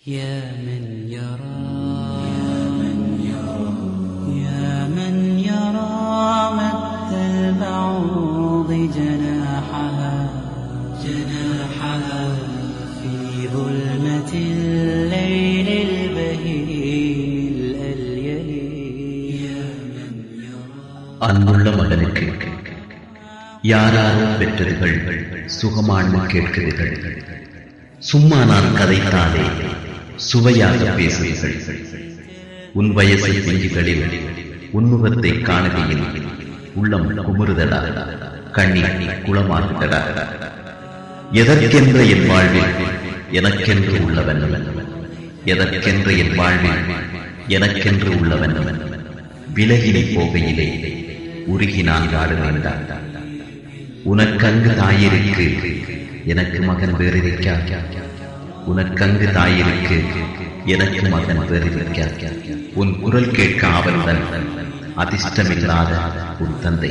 يا من يرى يا من يرى مد البعوض جناحها في ظلمة الليل البهيم الأليل يا من يرى. அன்புள்ள மகனுக்கு யாராரோ பெற்றதுகள் சுகமானு கேட்கிறீர்கள். சும்மா நான் கதைத்தாலே சுவையாக பேசுவீர்கள். உன் வயசு பிஞ்சுகளில் உன்முகத்தை காணுகையில் உள்ளம் குமுறுதடா, கண்ணீர் குளமாகுதடா. எதற்கென்ற என் வாழ்வில் எனக்கென்று உள்ளவன், எதற்கென்ற என் வாழ்வில் எனக்கென்று உள்ளவன். விலகினி போகையிலே உருகி நான் வாழ வேண்டாம். உனக்கங்கு தாயிருக்கு எனக்கு மகன் வேறிருக்கா, உனக்கங்கு தாயிருக்கு எனக்கு மகன் வேறிருக்கா. உன் குரல் கேட்க ஆவலுடன் அதிர்ஷ்டமில்லாத உன் தந்தை.